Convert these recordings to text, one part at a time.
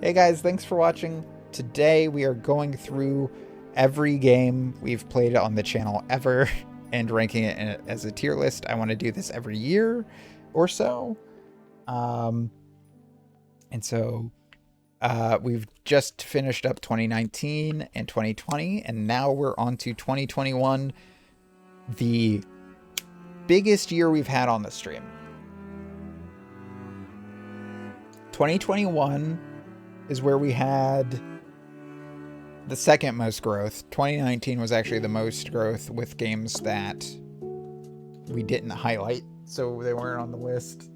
Hey guys, thanks for watching. Today we are going through every game we've played on the channel ever and ranking it as a tier list. I want to do this every year or so. Um, and so we've just finished up 2019 and 2020, and now we're on to 2021, the biggest year we've had on the stream. 2021 is where we had the second most growth. 2019 was actually the most growth with games that we didn't highlight, so they weren't on the list.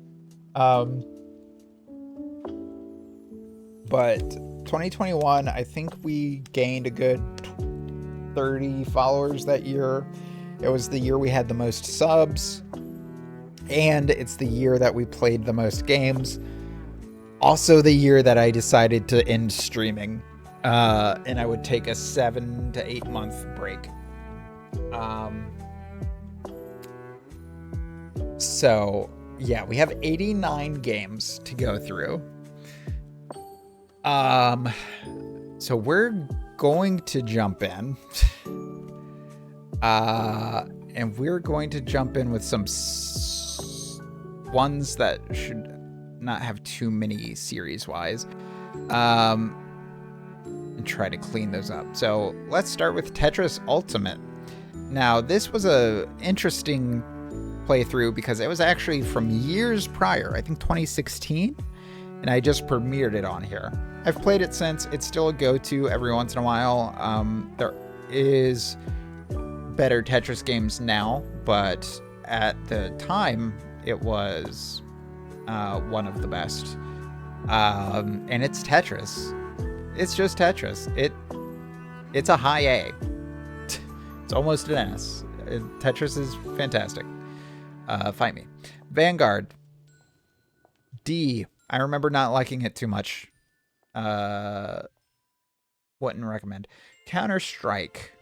But 2021, I think we gained a good 30 followers that year. It was the year we had the most subs, and it's the year that we played the most games. Also the year that I decided to end streaming, and I would take a 7 to 8 month break. So yeah, we have 89 games to go through. So we're going to jump in, and we're going to jump in with some ones that should not have too many series wise, and try to clean those up. So let's start with Tetris Ultimate. Now this was a interesting playthrough because it was actually from years prior, I think 2016, and I just premiered it on here. I've played it since. It's still a go-to every once in a while. There is better Tetris games now, but at the time it was one of the best. And it's Tetris. It's just Tetris. It's a high A. It's almost an S. Tetris is fantastic. Fight me. Vanguard. D. I remember not liking it too much. Wouldn't recommend. Counter-Strike.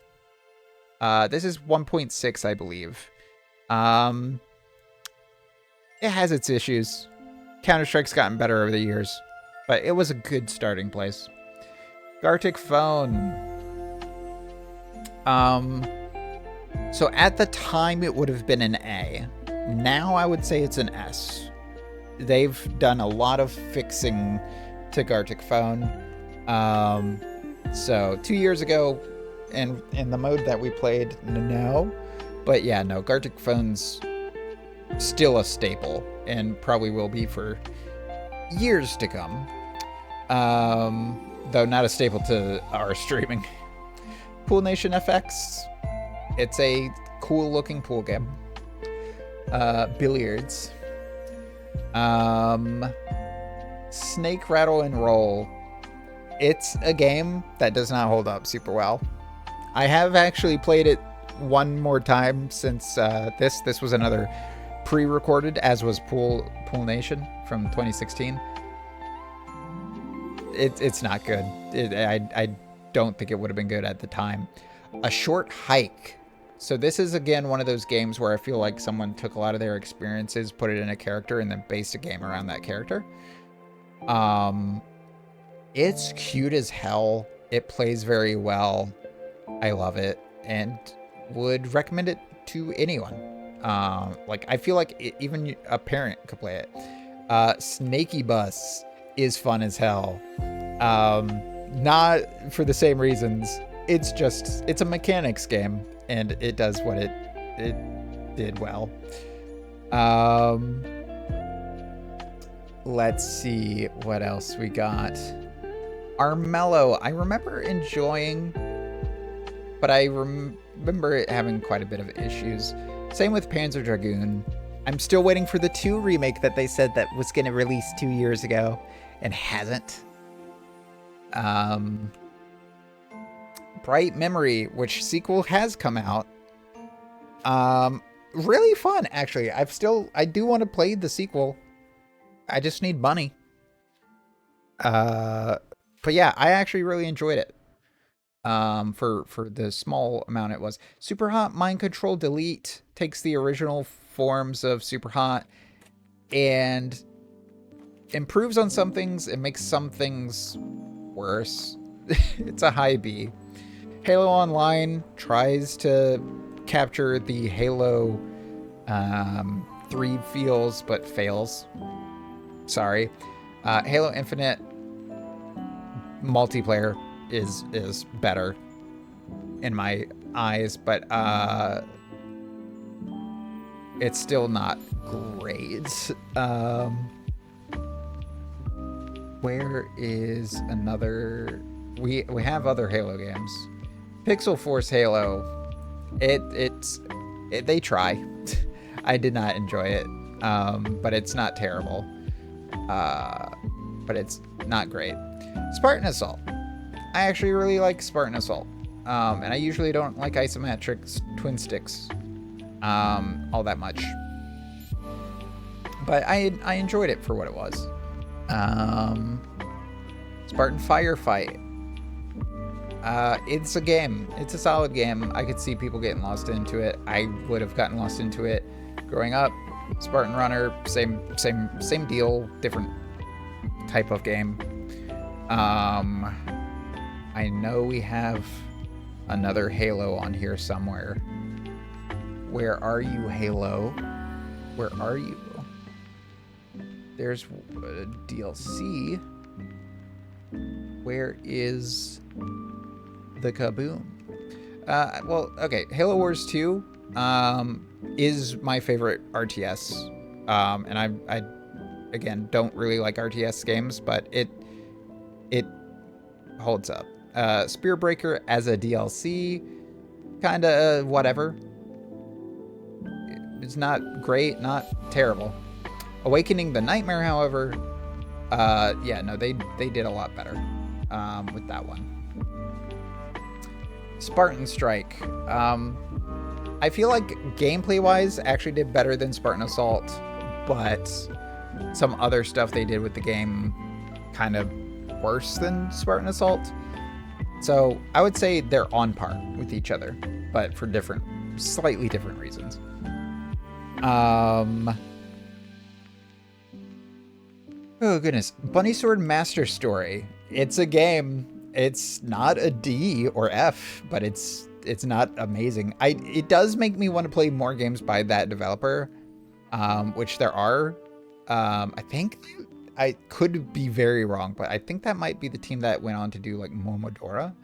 This is 1.6, I believe. It has its issues. Counter-Strike's gotten better over the years, but it was a good starting place. Gartic Phone. So at the time it would have been an A. Now I would say it's an S. They've done a lot of fixing to Gartic Phone. So 2 years ago, and in the mode that we played, no. But yeah, no, Gartic Phone's still a staple and probably will be for years to come. Though not a staple to our streaming. Pool Nation FX. It's a cool looking pool game. Billiards. Snake Rattle and Roll. It's a game that does not hold up super well. I have actually played it one more time since this was another pre-recorded, as was Pool Nation from 2016. It's not good. I don't think it would have been good at the time. A Short Hike. So this is again one of those games where I feel like someone took a lot of their experiences, put it in a character, and then based a game around that character. It's cute as hell. It plays very well. I love it and would recommend it to anyone. Like I feel like even a parent could play it. Snaky Bus is fun as hell. Not for the same reasons. It's a mechanics game, and it does what it did well. Let's see what else we got. Armello, I remember enjoying, but I remember it having quite a bit of issues. Same with Panzer Dragoon. I'm still waiting for the 2 remake that they said that was going to release 2 years ago and hasn't. Bright Memory, which sequel has come out. Really fun, actually. I do want to play the sequel. I just need money. But yeah, I actually really enjoyed it. For the small amount it was. Super Hot Mind Control Delete takes the original forms of Super Hot and improves on some things. It makes some things worse. It's a high B. Halo Online tries to capture the Halo 3 feels, but fails. Sorry. Halo Infinite multiplayer is better in my eyes, but it's still not great. Where is another? We have other Halo games. Pixel Force Halo. They try. I did not enjoy it, but it's not terrible. But it's not great. Spartan Assault. I actually really like Spartan Assault, and I usually don't like isometric twin sticks all that much, but I enjoyed it for what it was. Spartan Firefight. It's a game. It's a solid game. I could see people getting lost into it. I would have gotten lost into it growing up. Spartan Runner, same deal, different type of game. I know we have another Halo on here somewhere. Where are you, Halo? Where are you? There's a DLC. Where is the Kaboom? Well, okay. Halo Wars 2 is my favorite RTS. And I again don't really like RTS games, but it holds up. Spearbreaker as a DLC, kind of whatever. It's not great, not terrible. Awakening the Nightmare, however, yeah, no, they did a lot better with that one. Spartan Strike. I feel like gameplay-wise, actually did better than Spartan Assault, but some other stuff they did with the game kind of worse than Spartan Assault. So I would say they're on par with each other, but for slightly different reasons. Oh goodness. Bunny Sword Master Story. It's a game. It's not a D or F, but it's not amazing. It does make me want to play more games by that developer, which there are. I think I could be very wrong, but I think that might be the team that went on to do like Momodora.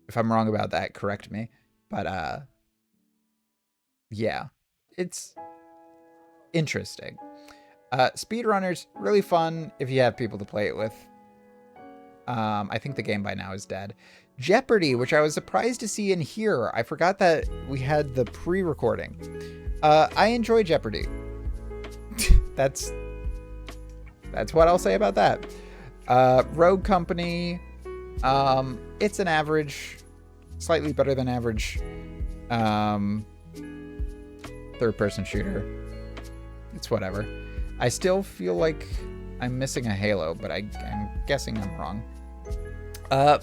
If I'm wrong about that, correct me. But yeah, it's interesting. Speedrunners, really fun if you have people to play it with. I think the game by now is dead. Jeopardy, which I was surprised to see in here. I forgot that we had the pre-recording. I enjoy Jeopardy. That's what I'll say about that. Rogue Company, it's an average, slightly better than average third-person shooter. It's whatever. I still feel like I'm missing a Halo, but I'm guessing I'm wrong.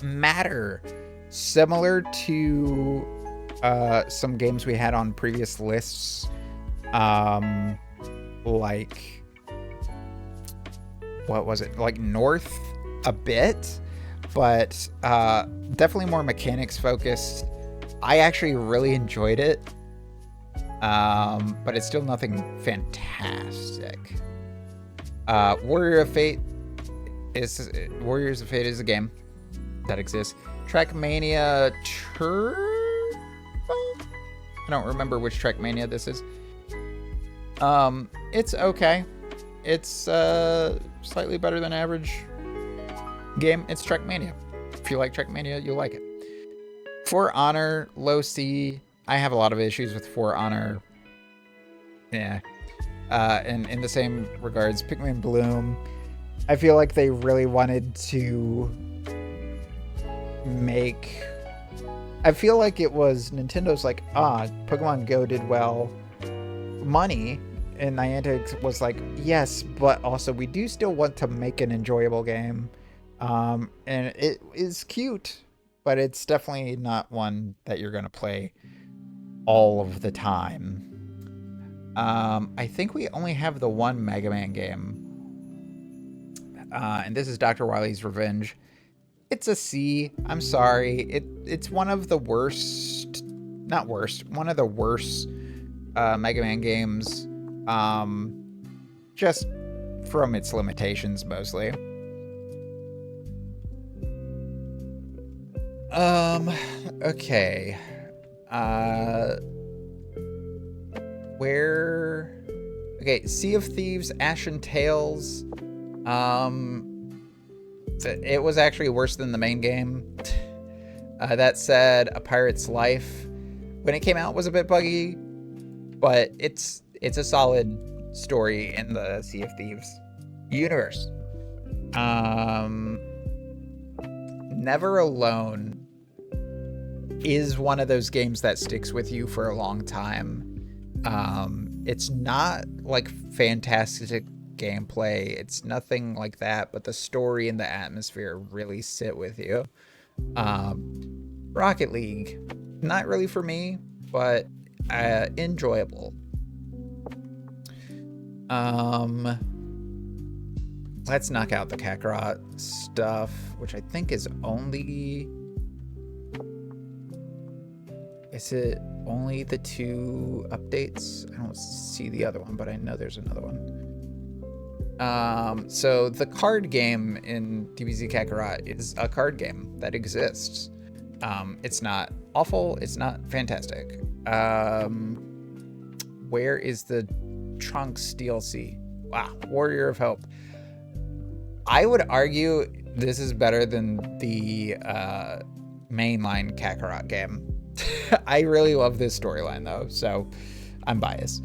Matter. Similar to some games we had on previous lists. Like, what was it? Like North a bit, but definitely more mechanics focused. I actually really enjoyed it. But it's still nothing fantastic. Warriors of Fate is a game that exists. Trackmania Turbo? I don't remember which Trackmania this is. It's okay. It's slightly better than average game. It's Trackmania. If you like Trackmania, you'll like it. For Honor, low C. I have a lot of issues with For Honor. Yeah. And in the same regards, Pikmin Bloom. I feel like they really wanted to make... I feel like it was Nintendo's like, Pokemon Go did well. Money. And Niantic was like, yes, but also we do still want to make an enjoyable game. And it is cute, but it's definitely not one that you're going to play all of the time. I think we only have the one Mega Man game. And this is Dr. Wily's Revenge. It's a C. I'm sorry. It's one of the worst, not worst, one of the worst Mega Man games. Just from its limitations mostly. Okay. Okay, Sea of Thieves, Ashen Tales. It was actually worse than the main game. That said, A Pirate's Life, when it came out, was a bit buggy, but it's a solid story in the Sea of Thieves universe. Never Alone is one of those games that sticks with you for a long time. It's not like fantastic gameplay, it's nothing like that, but the story and the atmosphere really sit with you. Rocket League, not really for me, but enjoyable. Let's knock out the Kakarot stuff, which I think is only... Is it only the 2 updates? I don't see the other one, but I know there's another one. So the card game in DBZ Kakarot is a card game that exists. It's not awful, it's not fantastic. Where is the Trunks DLC? Wow, Warrior of Hope. I would argue this is better than the mainline Kakarot game. I really love this storyline though, so I'm biased.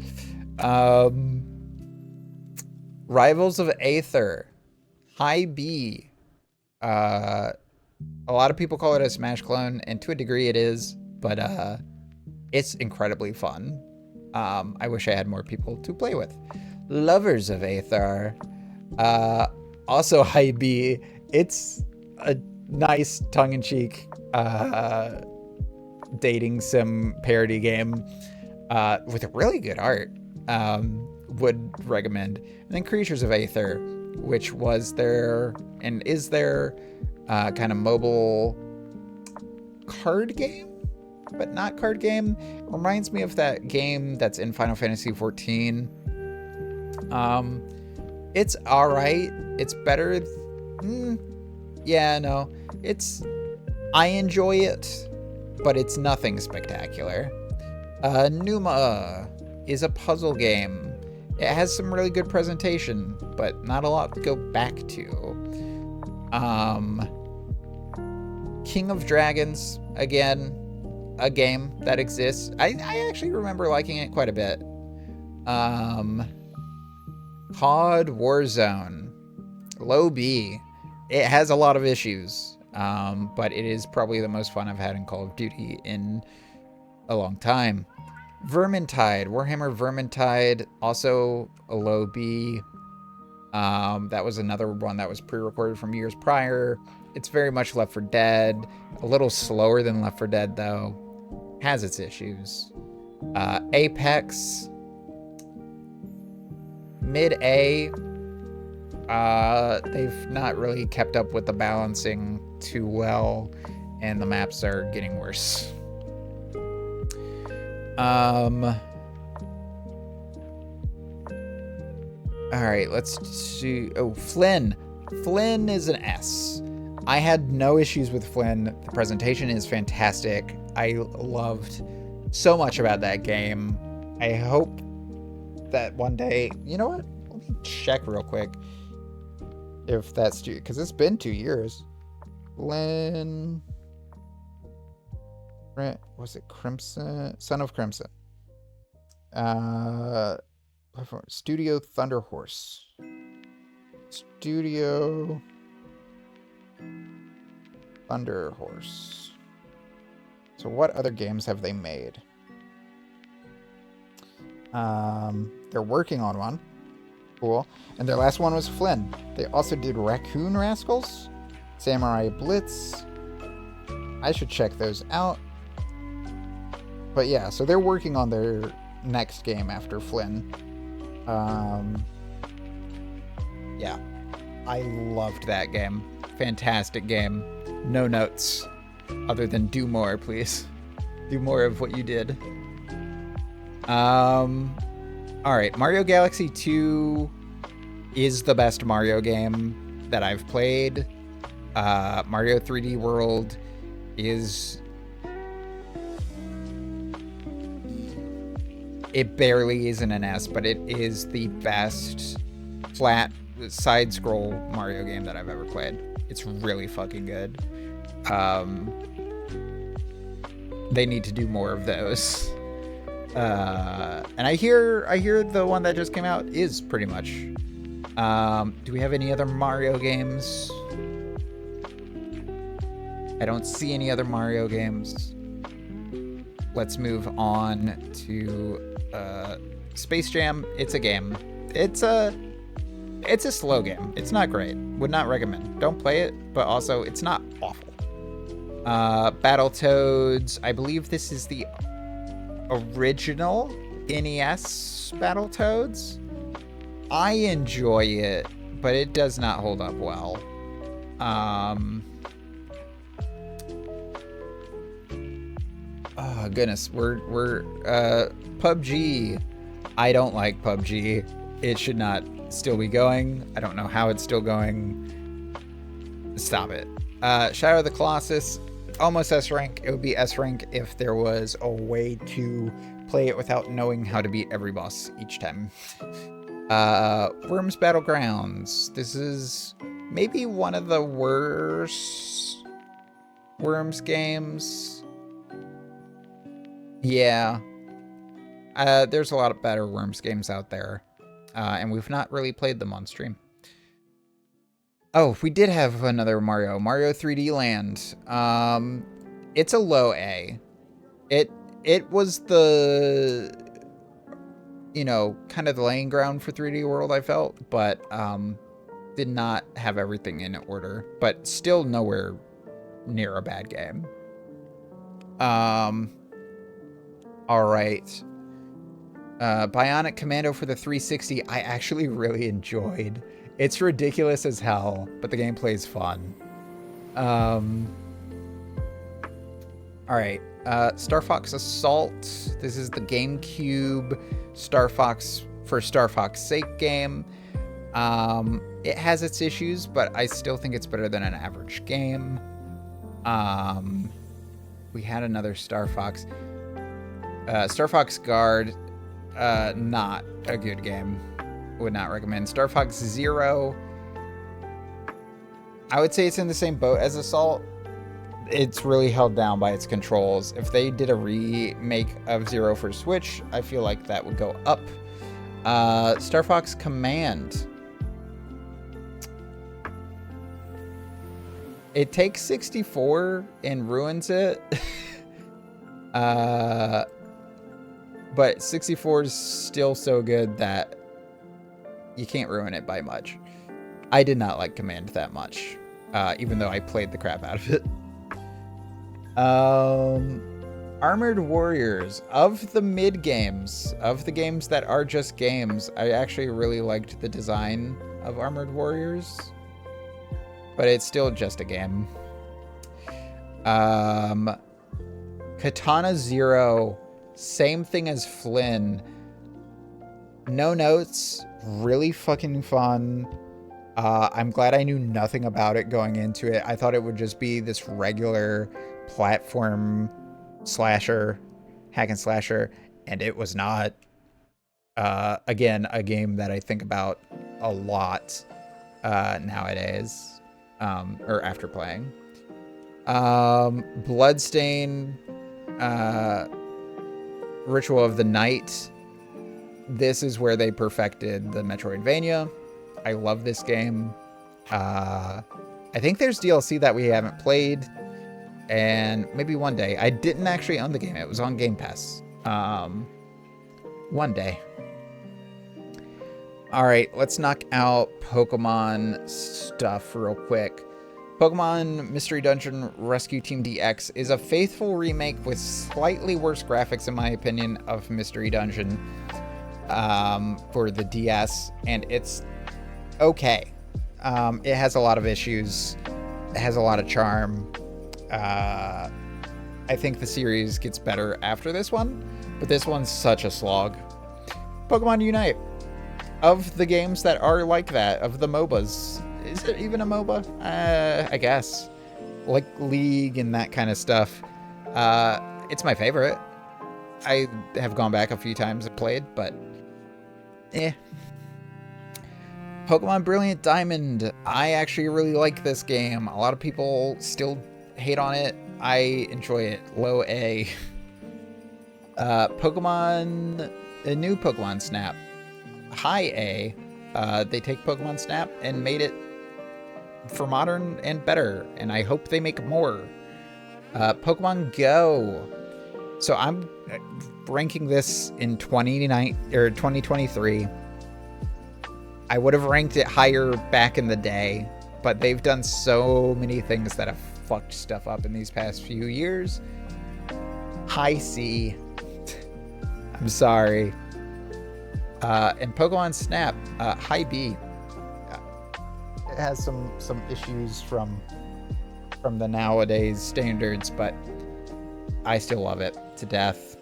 Rivals of Aether, High B. A lot of people call it a Smash clone, and to a degree it is, but it's incredibly fun. I wish I had more people to play with. Lovers of Aether, also High B. It's a nice tongue-in-cheek dating sim parody game with really good art. Would recommend. And then Creatures of Aether, which was their and is their kind of mobile card game, but not card game. It reminds me of that game that's in Final Fantasy XIV. It's all right. It's better. Yeah, no. I enjoy it, but it's nothing spectacular. Numa is a puzzle game. It has some really good presentation, but not a lot to go back to. King of Dragons, again, a game that exists. I actually remember liking it quite a bit. COD Warzone, low B. It has a lot of issues, but it is probably the most fun I've had in Call of Duty in a long time. Vermintide, Warhammer Vermintide, also a low B. That was another one that was pre-recorded from years prior. It's very much Left 4 Dead, a little slower than Left 4 Dead though. Has its issues. Apex, mid-A. They've not really kept up with the balancing too well, and the maps are getting worse. All right, let's see. Oh, Flynn. Flynn is an S. I had no issues with Flynn. The presentation is fantastic. I loved so much about that game. I hope that one day, you know what? Let me check real quick if that's due, because it's been 2 years. Flynn. Was it Crimson? Son of Crimson. Studio Thunder Horse. Studio Thunder Horse. So what other games have they made? They're working on one. Cool. And their last one was Flynn. They also did Raccoon Rascals, Samurai Blitz. I should check those out. But yeah, so they're working on their next game after Flynn. Yeah, I loved that game. Fantastic game. No notes other than do more, please. Do more of what you did. All right, Mario Galaxy 2 is the best Mario game that I've played. Mario 3D World is... It barely is an NS, but it is the best flat side-scroll Mario game that I've ever played. It's really fucking good. They need to do more of those. And I hear the one that just came out is pretty much. Do we have any other Mario games? I don't see any other Mario games. Let's move on to Space Jam. It's a game. It's a slow game. It's not great. Would not recommend. Don't play it, but also it's not awful. Battletoads. I believe this is the original NES Battletoads. I enjoy it, but it does not hold up well. Oh goodness, we're PUBG. I don't like PUBG. It should not still be going. I don't know how it's still going. Stop it. Shadow of the Colossus, almost S rank. It would be S rank if there was a way to play it without knowing how to beat every boss each time. Worms Battlegrounds. This is maybe one of the worst Worms games. Yeah. There's a lot of better Worms games out there. And we've not really played them on stream. Oh, we did have another Mario 3D Land. It's a low A. It was the, you know, kind of the laying ground for 3D World, I felt, but did not have everything in order, but still nowhere near a bad game. All right. Bionic Commando for the 360, I actually really enjoyed. It's ridiculous as hell, but the gameplay is fun. All right. Star Fox Assault. This is the GameCube Star Fox for Star Fox's sake game. It has its issues, but I still think it's better than an average game. We had another Star Fox. Star Fox Guard, not a good game. Would not recommend. Star Fox Zero, I would say it's in the same boat as Assault. It's really held down by its controls. If they did a remake of Zero for Switch, I feel like that would go up. Star Fox Command. It takes 64 and ruins it. But 64 is still so good that you can't ruin it by much. I did not like Command that much, even though I played the crap out of it. Armored Warriors. Of the mid games, of the games that are just games, I actually really liked the design of Armored Warriors, but it's still just a game. Katana Zero. Same thing as Flynn. No notes. Really fucking fun. I'm glad I knew nothing about it going into it. I thought it would just be this regular platform slasher, hack and slasher, and it was not. Again, a game that I think about a lot nowadays, or after playing. Bloodstain, Ritual of the Night. This is where they perfected the Metroidvania. I love this game. I think there's DLC that we haven't played, and maybe one day. I didn't actually own the game. It was on Game Pass. One day. All right, let's knock out Pokemon stuff real quick. Pokemon Mystery Dungeon Rescue Team DX is a faithful remake with slightly worse graphics, in my opinion, of Mystery Dungeon for the DS, and it's okay. It has a lot of issues. It has a lot of charm. I think the series gets better after this one, but this one's such a slog. Pokemon Unite. Of the games that are like that, of the MOBAs, is it even a MOBA? I guess. Like League and that kind of stuff. It's my favorite. I have gone back a few times and played, but Pokemon Brilliant Diamond. I actually really like this game. A lot of people still hate on it. I enjoy it. Low A. Pokemon... A new Pokemon Snap. High A. They take Pokemon Snap and made it for modern and better, and I hope they make more. Pokemon Go. So I'm ranking this in 2023. I would have ranked it higher back in the day, but they've done so many things that have fucked stuff up in these past few years. High C. I'm sorry. And Pokemon Snap, high B. It has some issues from the nowadays standards, but I still love it to death.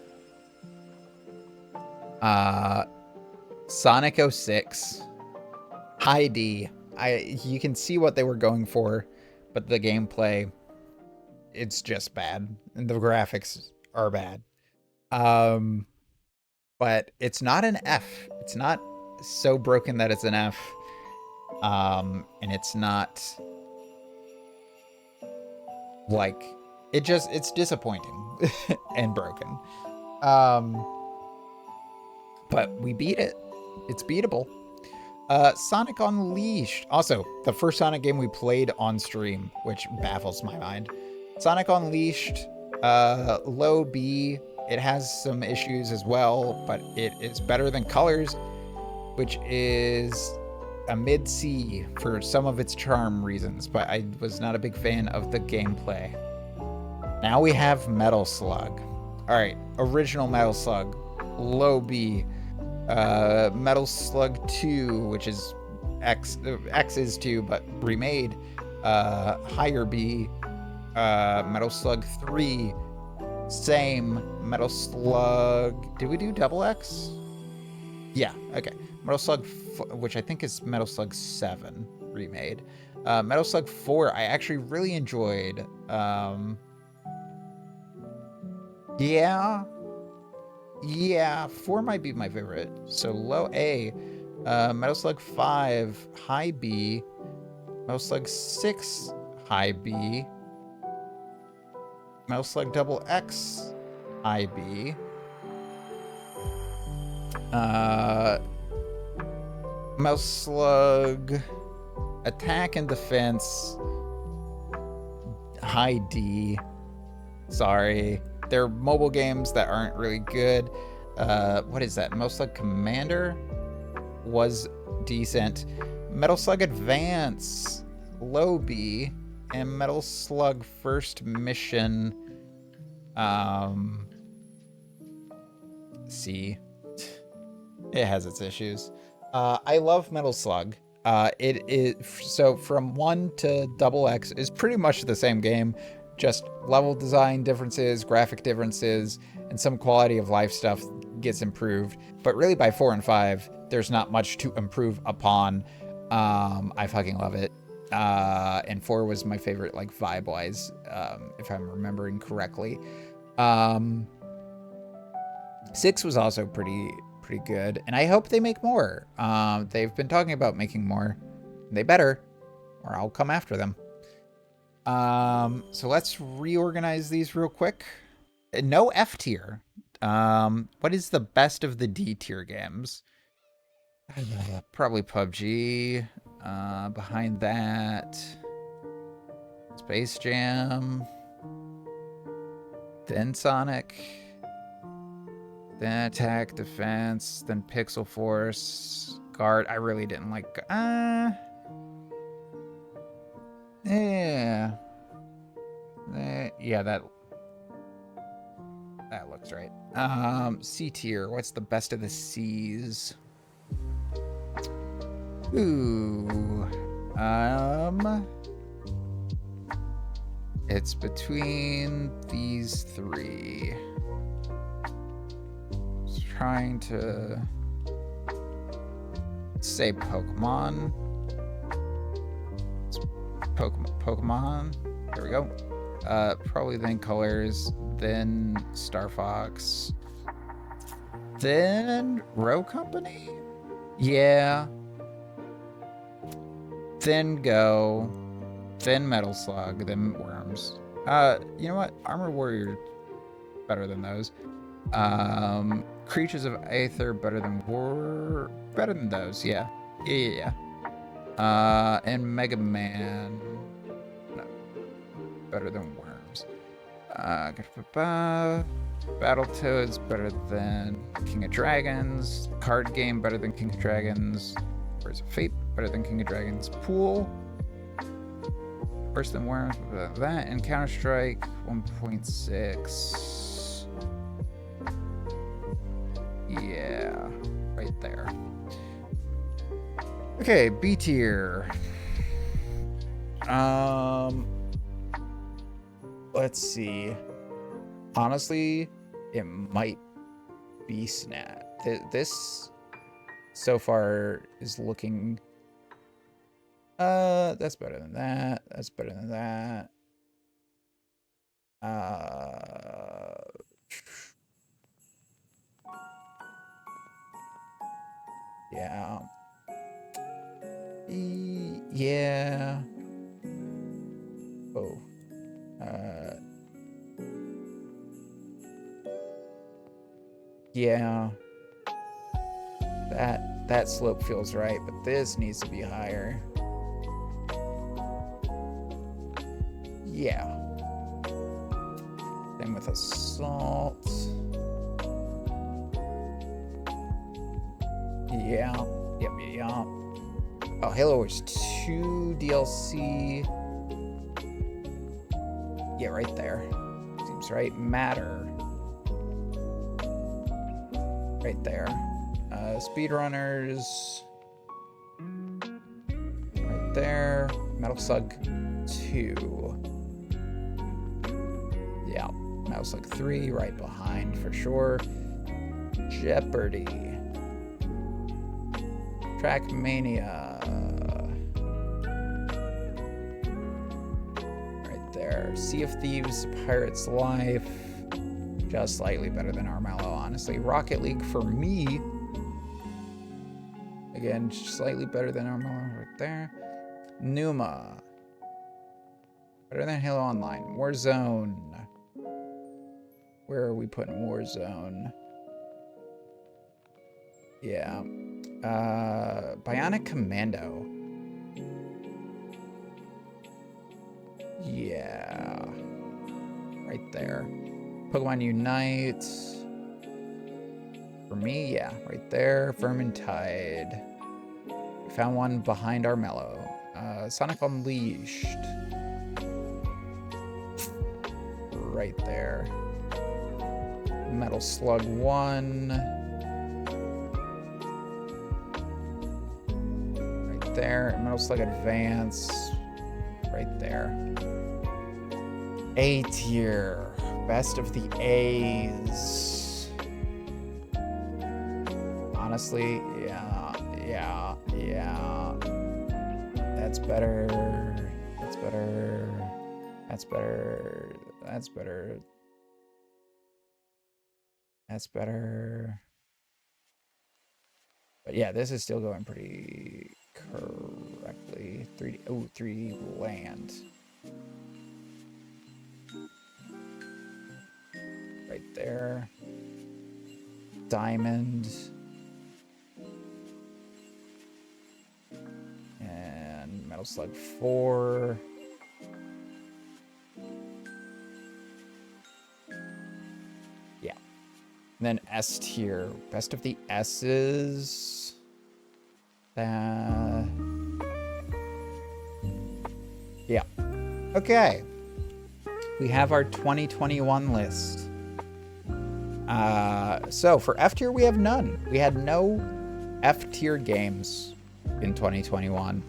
Sonic 06, high D. You can see what they were going for, but the gameplay, it's just bad, and the graphics are bad. But it's not an F. It's not so broken that it's an F. And it's not like it's disappointing and broken. But we beat it. It's beatable. Sonic Unleashed. Also, the first Sonic game we played on stream, which baffles my mind. Sonic Unleashed, low B. It has some issues as well, but it is better than Colors, which is a mid-C for some of its charm reasons, but I was not a big fan of the gameplay. Now we have Metal Slug. Alright, original Metal Slug, low B. Metal Slug 2, which is X is 2, but remade, higher B. Metal Slug 3, same. Metal Slug... Did we do double X? Yeah, okay. Metal Slug, which I think is Metal Slug 7 remade. Metal Slug 4, I actually really enjoyed. Yeah, 4 might be my favorite. So low A. Metal Slug 5, high B. Metal Slug 6, high B. Metal Slug double X, high B. Metal Slug Attack and Defense, high D. Sorry. They're mobile games that aren't really good. What is that? Metal Slug Commander was decent. Metal Slug Advance, low B. And Metal Slug First Mission, C. It has its issues. I love Metal Slug. It is so from 1 to double X is pretty much the same game, just level design differences, graphic differences, and some quality of life stuff gets improved. But really by 4 and 5, there's not much to improve upon. I fucking love it. And 4 was my favorite, like, vibe-wise, if I'm remembering correctly. 6 was also pretty good, and I hope they make more. They've been talking about making more. They better, or I'll come after them. So let's reorganize these real quick. No F tier. What is the best of the D tier games? Probably PUBG. Behind that, Space Jam, then Sonic, then Attack, Defense, then Pixel Force, Guard. I really didn't like... Yeah. Yeah, that looks right. C tier. What's the best of the C's? Ooh. It's between these three. Just trying to say Pokemon. It's Pokemon. There we go. Probably then Colors, then Star Fox, then Row Company? Yeah. Then Go, then Metal Slug, then Worms. You know what? Armor Warrior better than those. Creatures of Aether better than those. Yeah. And Mega Man no, better than Worms. Battletoads better than King of Dragons. Card Game better than King of Dragons. Birds of Fate better than King of Dragons. Pool worse than Worms. That and Counter Strike 1.6. Yeah, right there. Okay, B tier. Let's see. Honestly, it might be Snap. This so far is looking. That's better than that. That's better than that. Yeah. Yeah. Oh. Yeah. That slope feels right, but this needs to be higher. Yeah. Same with Assault. Yeah. Yep. Oh, Halo Wars 2 DLC. Yeah, right there. Seems right. Matter. Right there. Speedrunners. Right there. Metal Slug 2. Yeah. Metal Slug 3 right behind for sure. Jeopardy. Trackmania. Right there. Sea of Thieves, Pirate's Life. Just slightly better than Armello, honestly. Rocket League for me. Again, slightly better than Armello right there. Numa. Better than Halo Online. Warzone. Where are we putting Warzone? Yeah. Bionic Commando. Yeah. Right there. Pokemon Unite. For me, yeah, right there. Vermintide. We found one behind Armello. Sonic Unleashed. Right there. Metal Slug 1. Right there. Metal Slug Advance. Right there. A tier. Best of the A's. Honestly, yeah. That's better. That's better. That's better. That's better. That's better. But yeah, this is still going pretty correctly. 3D. Oh, 3D land. Right there. Diamond. And Metal Slug 4. Yeah. And then S tier. Best of the S's. Yeah. Okay. we have our 2021 list. So for F tier, we have none. We had no F tier games in 2021.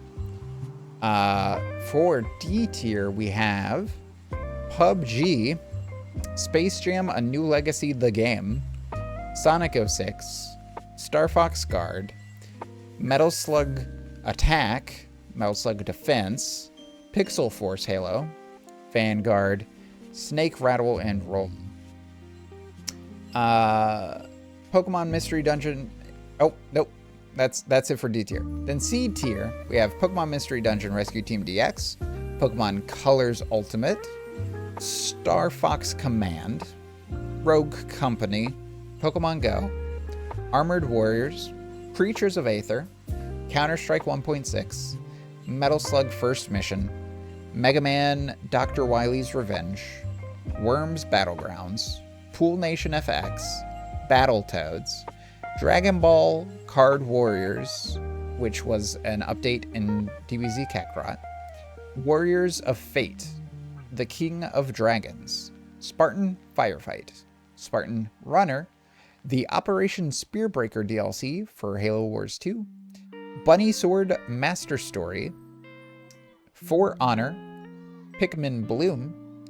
For D tier, we have PUBG, Space Jam: A New Legacy: The Game, Sonic 06, Star Fox Guard, Metal Slug Attack, Metal Slug Defense, Pixel Force Halo, Vanguard, Snake Rattle and Roll. Pokemon Mystery Dungeon. Oh, nope. That's it for D tier. Then C tier, we have Pokemon Mystery Dungeon Rescue Team DX, Pokemon Colors Ultimate, Star Fox Command, Rogue Company, Pokemon Go, Armored Warriors, Creatures of Aether, Counter-Strike 1.6, Metal Slug First Mission, Mega Man Dr. Wily's Revenge, Worms Battlegrounds, Pool Nation FX, Battletoads, Dragon Ball Card Warriors, which was an update in DBZ Kakarot, Warriors of Fate, The King of Dragons, Spartan Firefight, Spartan Runner, the Operation Spearbreaker DLC for Halo Wars 2, Bunny Sword Master Story, For Honor, Pikmin Bloom,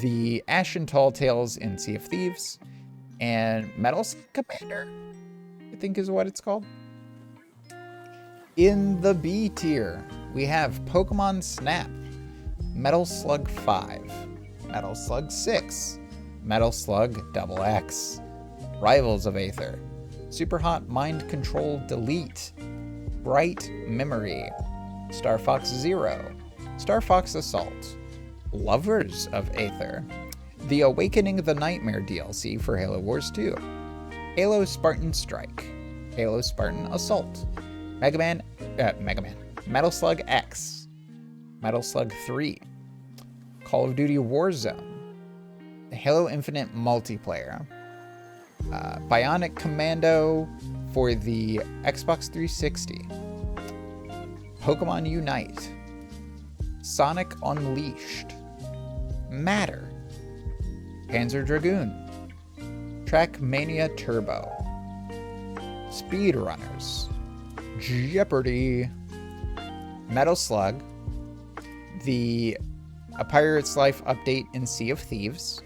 the Ashen Tall Tales in Sea of Thieves, and Metal Slug Commander, I think is what it's called. In the B tier, we have Pokemon Snap, Metal Slug 5, Metal Slug 6, Metal Slug XX, Rivals of Aether, Super Hot Mind Control Delete, Bright Memory, Star Fox Zero, Star Fox Assault, Lovers of Aether, The Awakening the Nightmare DLC for Halo Wars 2, Halo Spartan Strike, Halo Spartan Assault, Metal Slug X, Metal Slug 3, Call of Duty Warzone, Halo Infinite Multiplayer, Bionic Commando for the Xbox 360, Pokemon Unite, Sonic Unleashed, Matter, Panzer Dragoon, Trackmania Turbo, Speedrunners, Jeopardy, Metal Slug, the A Pirate's Life update in Sea of Thieves,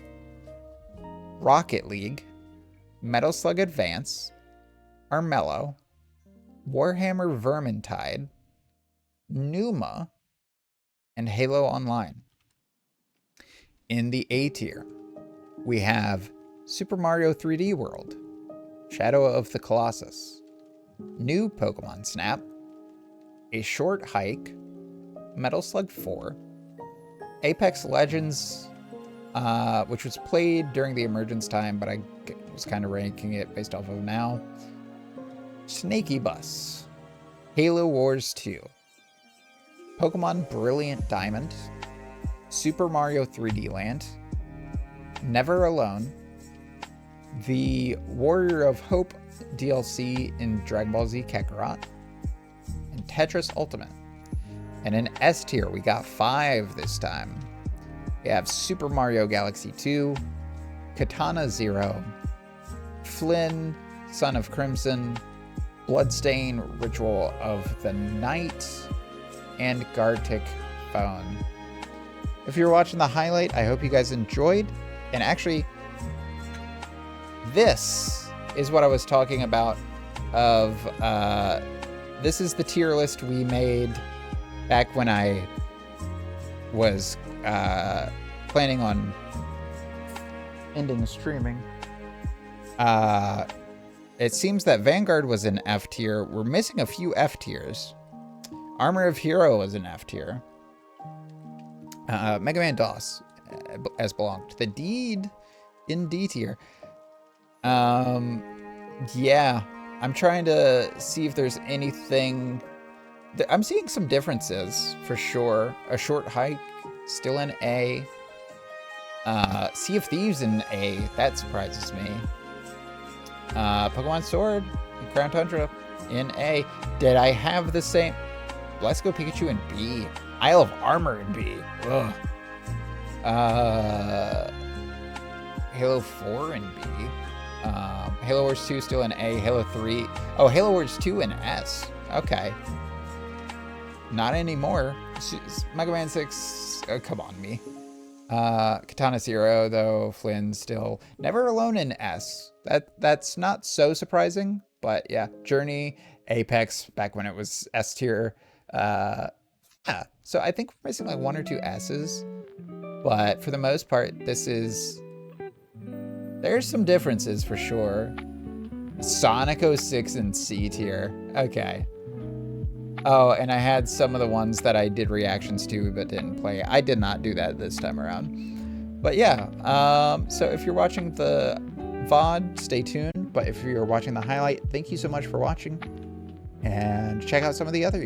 Rocket League, Metal Slug Advance, Armello, Warhammer Vermintide, Numa, and Halo Online. In the A tier, we have Super Mario 3D World, Shadow of the Colossus, New Pokemon Snap, A Short Hike, Metal Slug 4, Apex Legends, which was played during the emergence time, but I was kind of ranking it based off of now, Snaky Bus, Halo Wars 2, Pokemon Brilliant Diamond, Super Mario 3D Land, Never Alone, the Warrior of Hope DLC in Dragon Ball Z Kakarot, and Tetris Ultimate. And in S tier, we got 5 this time. We have Super Mario Galaxy 2, Katana Zero, Flynn, Son of Crimson, Bloodstain, Ritual of the Night, and Gartic Phone. If you're watching the highlight, I hope you guys enjoyed. And actually, this is what I was talking about this is the tier list we made back when I was planning on ending streaming. It seems that Vanguard was in F tier. We're missing a few F tiers. Armor of Hero was in F tier. Mega Man DOS as belonged. The Deed in D tier. Yeah, I'm trying to see if there's anything. I'm seeing some differences for sure. A Short Hike still in A. Sea of Thieves in A. That surprises me. Pokemon Sword and Crown Tundra in A. Did I have the same? Let's Go Pikachu in B. Isle of Armor in B. Ugh. Halo 4 and B. Halo Wars 2 still in A. Halo 3. Oh, Halo Wars 2 in S. Okay. Not anymore. Mega Man 6. Oh, come on, me. Katana Zero, though. Flynn still never alone in S. That's not so surprising, but yeah. Journey, Apex, back when it was S tier. Yeah. So I think we're missing like 1 or 2 S's, but for the most part, there's some differences for sure. Sonic 06 in C tier. Okay. Oh, and I had some of the ones that I did reactions to but didn't play. I did not do that this time around. But yeah, so if you're watching the VOD, stay tuned. But if you're watching the highlight, thank you so much for watching. And check out some of the other